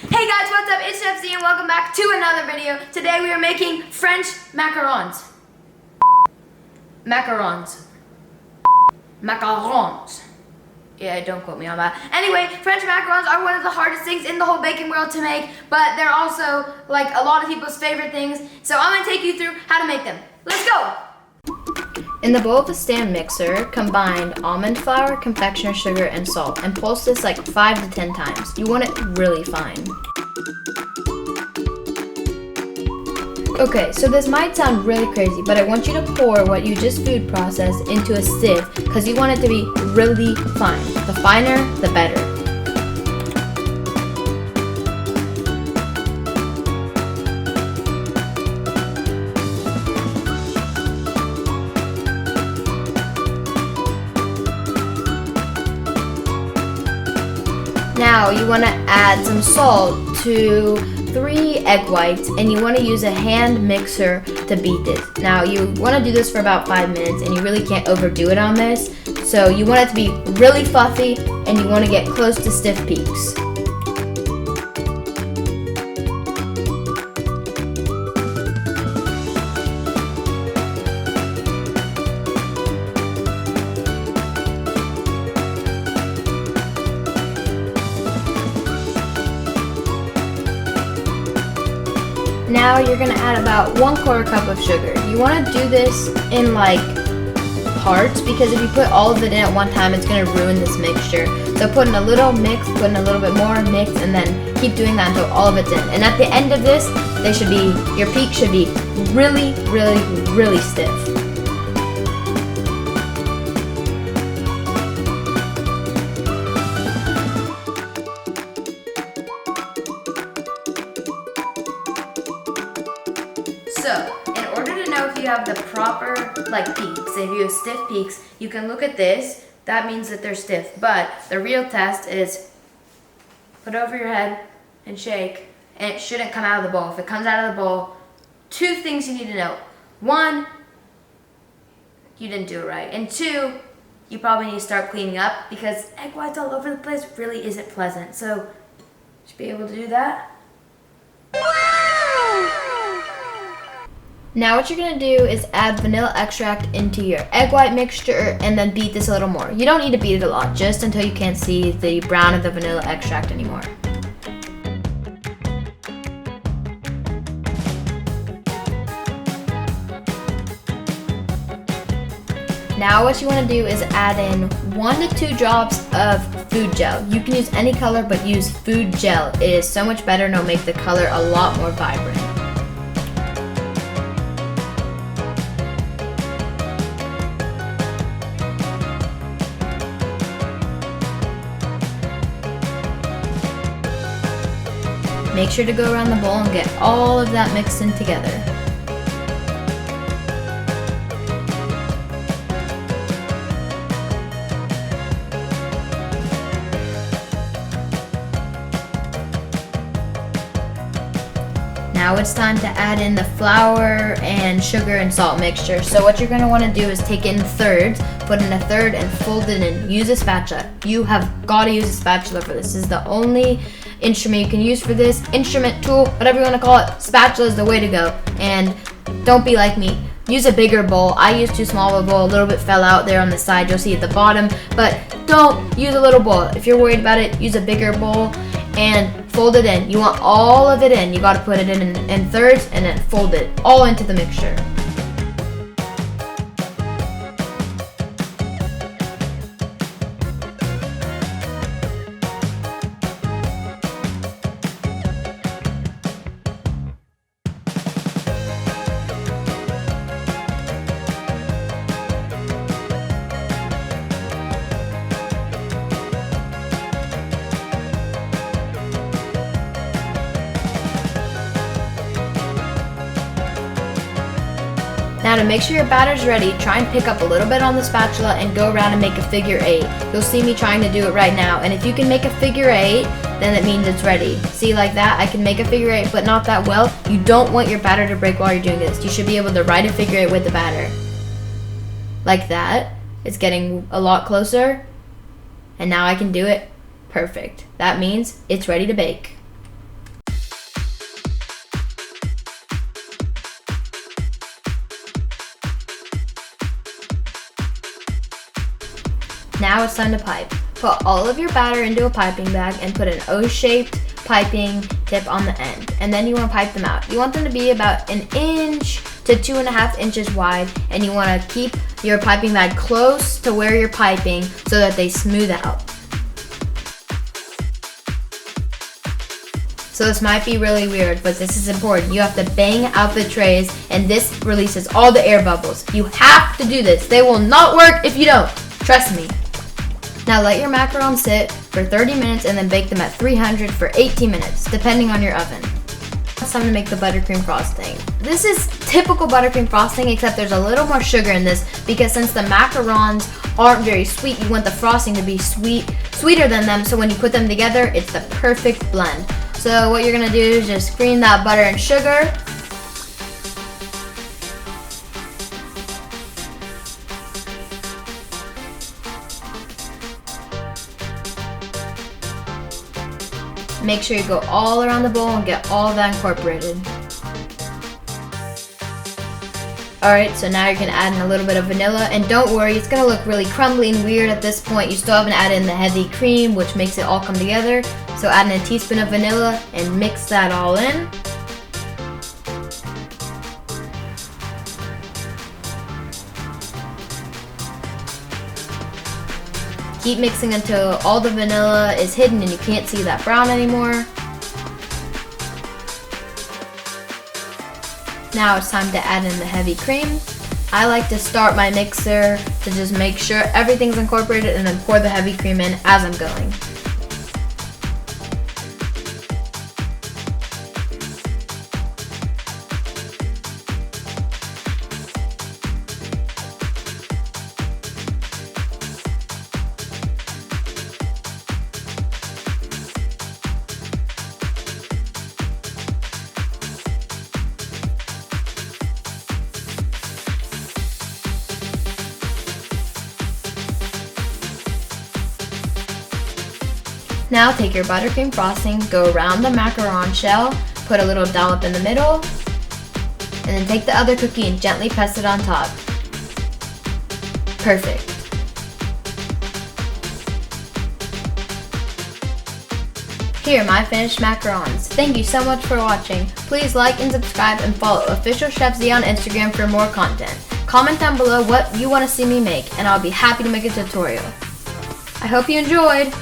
Hey guys, what's up? It's Chef Z and welcome back to another video. Today we are making French macarons. Macarons. Macarons. Yeah, don't quote me on that. Anyway, French macarons are one of the hardest things in the whole baking world to make, but they're also like a lot of people's favorite things. So I'm gonna take you through how to make them. Let's go! In the bowl of a stand mixer, combine almond flour, confectioner sugar, and salt, and pulse this like 5 to 10 times. You want it really fine. Okay, so this might sound really crazy, but I want you to pour what you just food processed into a sieve because you want it to be really fine. The finer, the better. Now you want to add some salt to 3 egg whites, and you want to use a hand mixer to beat this. Now you want to do this for about 5 minutes, and you really can't overdo it on this. So you want it to be really fluffy, and you want to get close to stiff peaks. Now you're gonna add about 1/4 cup of sugar. You wanna do this in like parts because if you put all of it in at one time, it's gonna ruin this mixture. So put in a little mix, put in a little bit more mix, and then keep doing that until all of it's in. And at the end of this, your peak should be really, really, really stiff. So, in order to know if you have the proper peaks, if you have stiff peaks, you can look at this. That means that they're stiff. But the real test is put over your head and shake, and it shouldn't come out of the bowl. If it comes out of the bowl, 2 things you need to know. 1, you didn't do it right. And 2, you probably need to start cleaning up because egg whites all over the place really isn't pleasant. So, you should be able to do that. Now what you're going to do is add vanilla extract into your egg white mixture and then beat this a little more. You don't need to beat it a lot, just until you can't see the brown of the vanilla extract anymore. Now what you want to do is add in 1 to 2 drops of food gel. You can use any color, but use food gel. It is so much better and it'll make the color a lot more vibrant. Make sure to go around the bowl and get all of that mixed in together. Now it's time to add in the flour and sugar and salt mixture. So what you're going to want to do is take it in thirds, put in a third and fold it in. Use a spatula. You have got to use a spatula for this. This is the only instrument you can use for this. Instrument, tool, whatever you want to call it, spatula is the way to go. And don't be like me. Use a bigger bowl. I used too small of a bowl. A little bit fell out there on the side. You'll see at the bottom. But don't use a little bowl. If you're worried about it, use a bigger bowl and fold it in. You want all of it in. You got to put it in thirds and then fold it all into the mixture. Now to make sure your batter's ready, try and pick up a little bit on the spatula and go around and make a figure 8. You'll see me trying to do it right now. And if you can make a figure 8, then it means it's ready. See, like that, I can make a figure 8, but not that well. You don't want your batter to break while you're doing this. You should be able to write a figure 8 with the batter. Like that. It's getting a lot closer. And now I can do it perfect. That means it's ready to bake. Now it's time to pipe. Put all of your batter into a piping bag and put an O-shaped piping tip on the end. And then you want to pipe them out. You want them to be about 1 inch to 2.5 inches wide, and you want to keep your piping bag close to where you're piping so that they smooth out. So this might be really weird, but this is important. You have to bang out the trays, and this releases all the air bubbles. You have to do this. They will not work if you don't. Trust me. Now let your macarons sit for 30 minutes and then bake them at 300 for 18 minutes, depending on your oven. It's time to make the buttercream frosting. This is typical buttercream frosting, except there's a little more sugar in this because since the macarons aren't very sweet, you want the frosting to be sweeter than them, so when you put them together, it's the perfect blend. So what you're gonna do is just cream that butter and sugar. Make sure you go all around the bowl and get all of that incorporated. Alright, so now you're gonna add in a little bit of vanilla, and don't worry, it's gonna look really crumbly and weird at this point. You still haven't added in the heavy cream, which makes it all come together. So add in a teaspoon of vanilla and mix that all in. Keep mixing until all the vanilla is hidden and you can't see that brown anymore. Now it's time to add in the heavy cream. I like to start my mixer to just make sure everything's incorporated and then pour the heavy cream in as I'm going. Now take your buttercream frosting, go around the macaron shell, put a little dollop in the middle, and then take the other cookie and gently press it on top. Perfect. Here are my finished macarons. Thank you so much for watching. Please like and subscribe and follow Official Chef Z on Instagram for more content. Comment down below what you want to see me make, and I'll be happy to make a tutorial. I hope you enjoyed!